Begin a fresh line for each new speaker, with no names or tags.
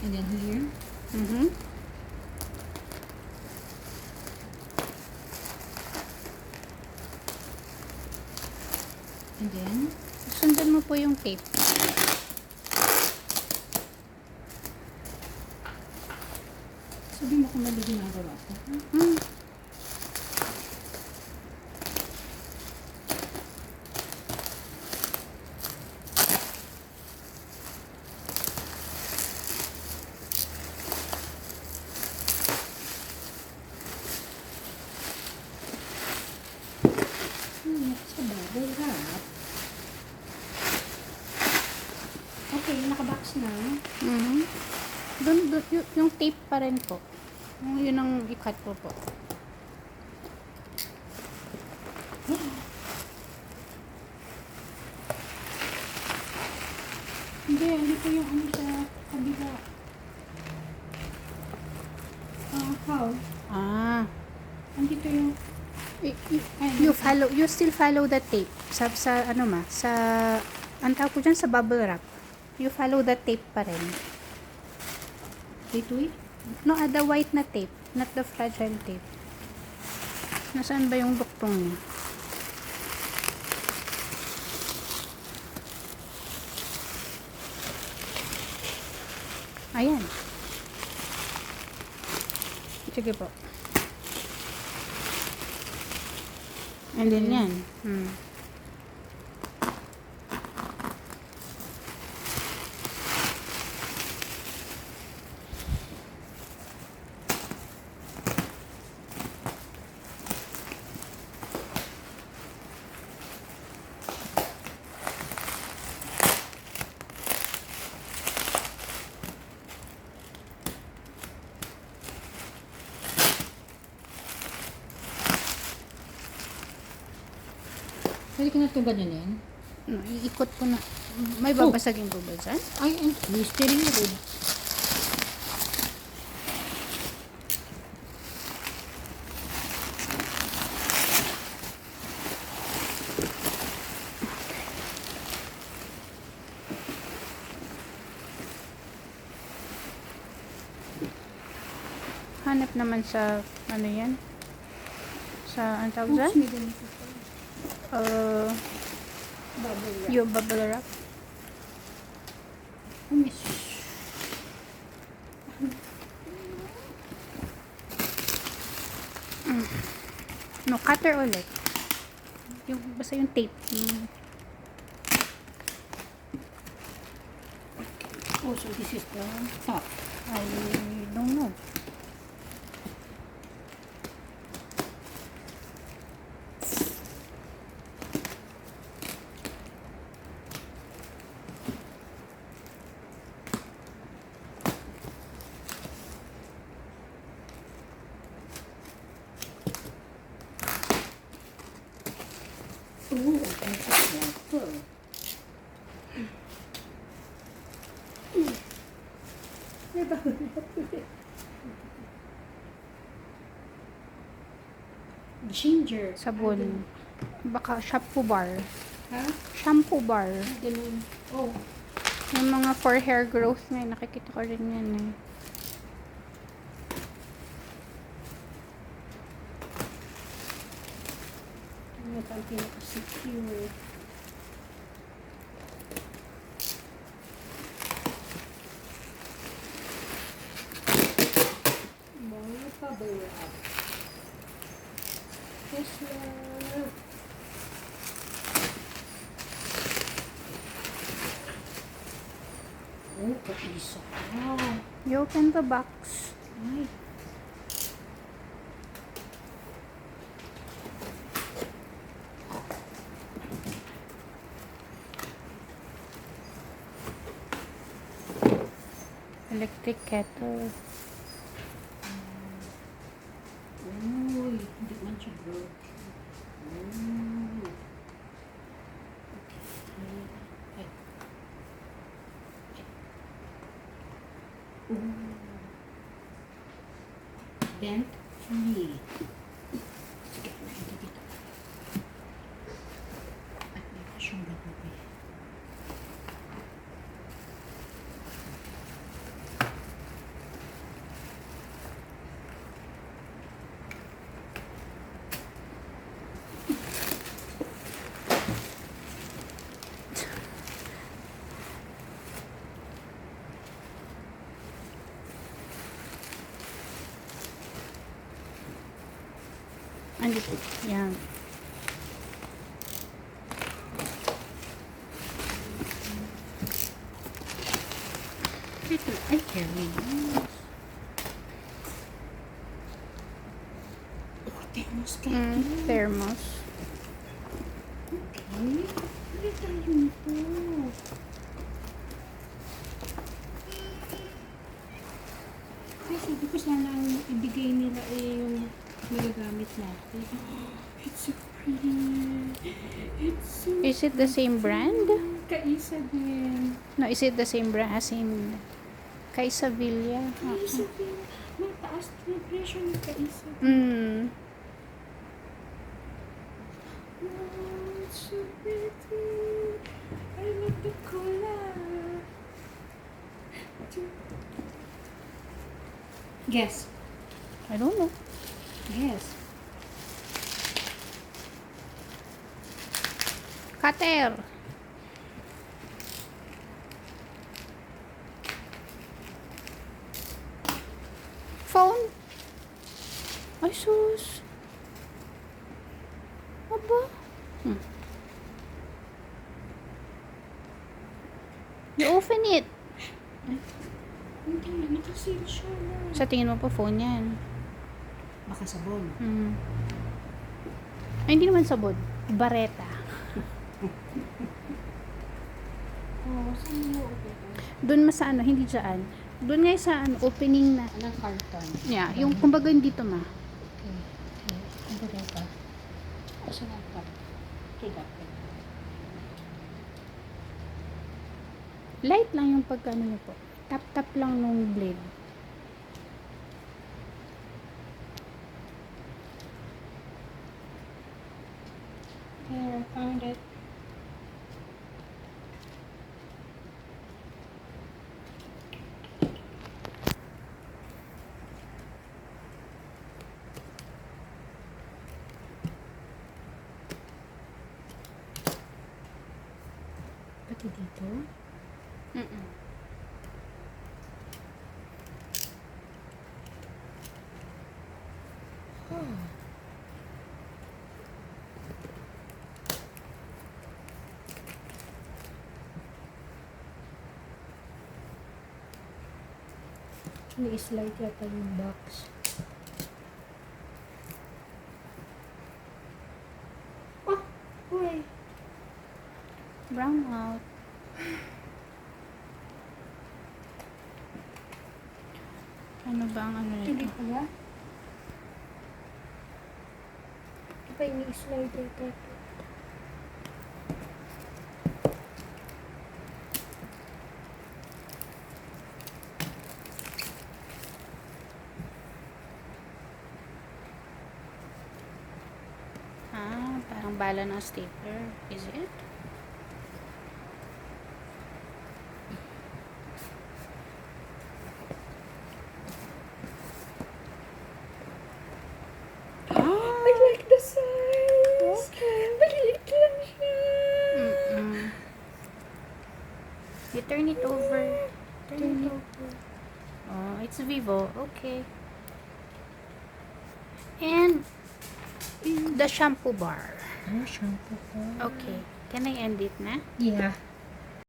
And then here.
Mm-hmm.
And then,
Sundan mo po yung tape.
sabi mo kung mali ginagawa ko.
Hmm.
Sa bubble wrap. Okay, nakabox na.
Mm-hmm. Yung tape pa rin po. Yun ang i-cut po po.
Hindi po yung ano sa kabila. How?
Ah.
Andito yung,
You still follow the tape. Sa ano ma? Sa, ang tawag ko dyan sa bubble wrap. You follow the tape pa rin.
dito eh.
No, the white na tape. Not the fragile tape. Nasaan ba yung duktong niya? Ayan. Sige po. And then yan.
Pwede ka na itong ganyanin.
No, iikot ko na. May babasagin po ba dyan?
Ay, steering wheel.
Hanap naman sa, ano yan? Sa, ang tawag dyan?
May ganito pa. Bubble wrap.
Yung bubble wrap.
Miss.
No, cutter ulit. Yung, basta yung tape.
Oh, so this is the top.
I don't know.
Oh, this is wrapper. May bubble wrap ulit. Ginger.
Sabon. Baka shampoo bar.
Ha?
Shampoo bar.
Ganun. Oh.
Yung mga for hair growth na nakikita ko rin yan eh.
Ano pa ang pinaka-secure? Mga bubble wrap. Yes, love. Oh, kapiso. Wow.
You open the box.
Ay.
Electric kettle.
Uy, hindi man siya broke. Uy. Okay. Ay. Ooh. Bent free. Sige, hindi dito. At may pa siyang gabi.
Andito. Yan. Ito. Ay, carry.
Oh, thermos ka.
Thermos.
Okay. Pili tayo nito. Ay, sabi ko sana ang ibigay nila yung magagamit natin. It's so pretty. It's so
Is it the same brand?
Kaisa din.
No, is it the same brand as in Kaisa Villa?
Kaisa din. Mataas na presyo ni Kaisa. Oh, it's so pretty. I love the color. Guess.
I don't know.
Guess.
Cutter. Phone. Ay, sus. Aba. You open it.
Hindi na, nakasil siya na.
Sa tingin mo pa phone yan.
Baka sabon.
Ay, hindi naman sabon. Bareta.
Oh, saan mo open?
Doon sa ano, hindi dyan. Doon nga sa ano, opening na.
Anong carton?
Yeah, yung kumbaga dito ma.
Okay. Okay. Ang ganda pa. Saan ang cup? Ito.
Light lang yung pagkano niyo po. Tap-tap lang nung blade.
There, I found it. Pati dito? May slide yata yung box. Oh! Uy!
Brown out. Ano ba ang ano
Hindi
nito?
pala. Ito pa yung slide yata ito.
Parang bala ng stapler. Is it?
I like the size!
Okay.
Maliit lang siya!
You turn it over. Turn it over. Oh, it's Vivo. Okay. And the shampoo bar.
Oh, shampoo ko.
Okay. Can I end it na?
Yeah.